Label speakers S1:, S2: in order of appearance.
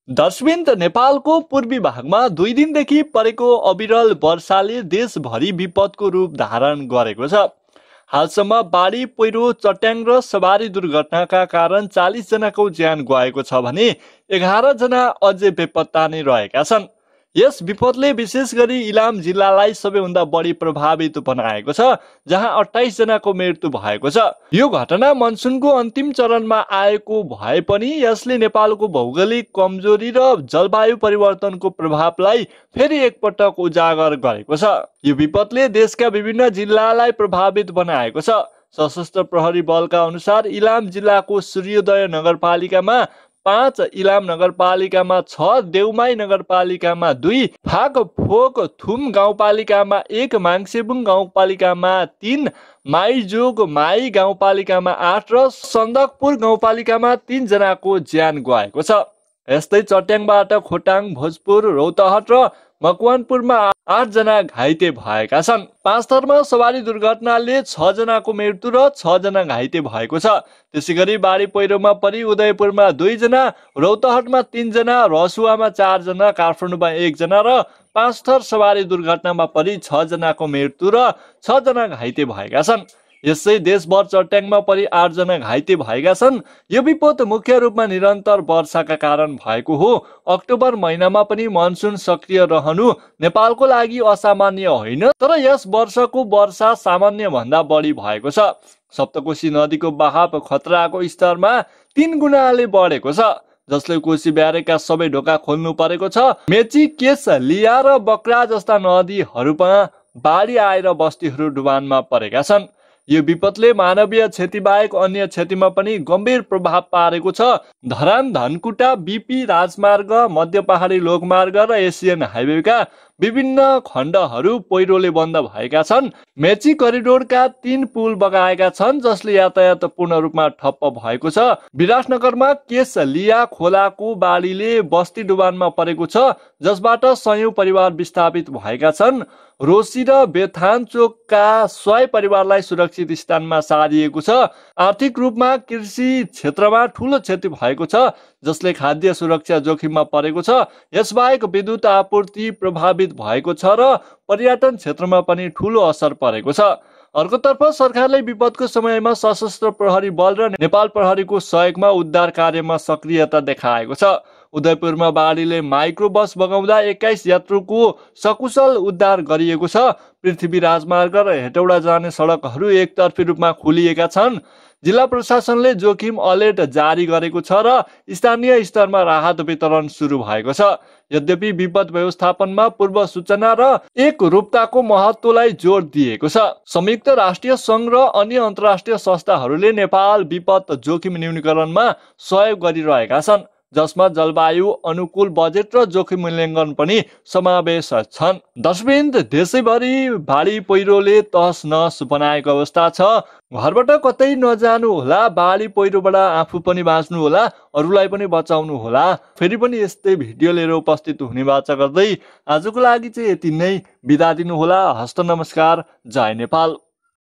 S1: दशबिन्द नेपालको पूर्वी भागमा 2 दिनदेखि परेको अविरल वर्षाले देशभरि विपदको रूप धारण गरेको छ। हालसम्म बाढी, पहिरो, चट्याङ र सवारी दुर्घटनाका कारण 40 जनाको ज्यान गएको छ भने 11 जना अझै बेपत्ता नै रहेका छन्। यस विपदले विशेष गरी इलाम जिल्लालाई सबैभन्दा बढी प्रभावित बनाएको छ, जहाँ 28 जनाको मृत्यु भएको छ। यो घटना मनसुनको अन्तिम चरणमा आएको भए पनि यसले नेपालको भौगोलिक कमजोरी र जलवायु परिवर्तनको प्रभावलाई फेरि एकपटक उजागर गरेको छ। यो विपदले देशका विभिन्न जिल्लालाई प्रभावित बनाएको छ। सशस्त्र प्रहरी बलका अनुसार इलाम जिल्लाको सूर्योदय नगरपालिकामा 5, इलाम नगरपालिकामा 6, देउमाई नगरपालिकामा 2, फाकफोक थुम गाउँपालिकामा 1, माङसेबुङ गाउँपालिकामा 3, माइजोग माई गाउँपालिकामा 8 र सन्दकपुर गाउँपालिकामा 3 जनाको ज्यान गएको छ। यस्तै चट्याङबाट खोटाङ, भोजपुर, रौतहट र मकवानपुरमा 8 जना घाइते भएका छन्। पाँचथरमा सवारी दुर्घटनाले 6 जनाको मृत्यु र 6 जना घाइते भएको छ। त्यसैगरी बाढी पहिरोमा परि उदयपुरमा 2 जना, रौतहटमा 3 जना, रसुवामा 4 जना, काठमाडौँमा 1 जना र पाँचथर सवारी दुर्घटनामा परि 6 जनाको मृत्यु र 6 जना घाइते भएका छन्। यसै देशभर चट्याङमा परि 8 जना घाइते भएका छन्। यो विपद मुख्य रूपमा निरन्तर वर्षाका कारण भएको हो। अक्टोबर महिनामा पनि मनसुन सक्रिय रहनु नेपालको लागि असामान्य होइन, तर यस वर्षको वर्षा सामान्य भन्दा बढी भएको छ। सप्तकोशी नदीको बहाव खतराको स्तरमा 3 गुणाले बढेको छ, जसले कोशी ब्यारेकका सबै ढोका खोल्नु परेको छ। मेची, केस, लिया र बक्रा जस्ता नदीहरूमा बाढी आएर बस्तीहरू डुबानमा परेका छन्। यो विपदले मानवीय क्षति बाहेक अन्य क्षतिमा पनि गम्भीर प्रभाव पारेको छ। धरान, धनकुटा, बीपी राजमार्ग, मध्य पहाडी लोकमार्ग र एसियन हाइवेका विभिन्न खण्डहरू पहिरोले बन्द भएका छन्। मेची करिडोरका 3 पुल बगाएका छन्, जसले यातायात पूर्ण रूपमा ठप्प भएको छ। विराटनगरमा केस लिया खोलाको बाढीले बस्ती डुबानमा परेको छ, जसबाट सयौं परिवार विस्थापित भएका छन्। रोसी र बेथान चोकका 100 परिवारलाई सुरक्षित स्थानमा सारिएको छ। आर्थिक रूपमा कृषि क्षेत्रमा ठूलो क्षति भएको छ, जसले खाद्य सुरक्षा जोखिममा परेको छ। यसबाहेक विद्युत आपूर्ति प्रभावित भएको छ र पर्यटन क्षेत्रमा पनि ठूलो असर परेको छ। अर्कोतर्फ सरकारले विपदको समयमा सशस्त्र प्रहरी बल र नेपाल प्रहरीको सहयोगमा उद्धार कार्यमा सक्रियता देखाएको छ। उदयपुरमा बाढीले माइक्रो बस बगाउँदा 21 यात्रुको सकुशल उद्धार गरिएको छ। पृथ्वी राजमार्ग र हेटौडा जाने सडकहरू एकतर्फी रूपमा खोलिएका छन्। जिल्ला प्रशासनले जोखिम अलर्ट जारी गरेको छ र स्थानीय स्तरमा राहत वितरण सुरु भएको छ। यद्यपि विपद व्यवस्थापनमा पूर्व सूचना र एकरूपताको महत्त्वलाई जोड दिएको छ। संयुक्त राष्ट्रिय सङ्घ र अन्य अन्तर्राष्ट्रिय संस्थाहरूले नेपाल विपद जोखिम न्यूनीकरणमा सहयोग गरिरहेका छन्, जसमा जलवायु अनुकूल बजेट र जोखिम मूल्याङ्कन पनि समावेश छन्। दशबिन्द देशैभरि बाढी पहिरोले तहस नहस बनाएको अवस्था छ। घरबाट कतै नजानु होला, बाढी पहिरोबाट आफू पनि बाँच्नु होला, अरूलाई पनि बचाउनु होला। फेरि पनि यस्तै भिडियो लिएर उपस्थित हुने बाचा गर्दै आजको लागि चाहिँ यति नै। बिदा दिनु होला। हस्त नमस्कार। जय नेपाल।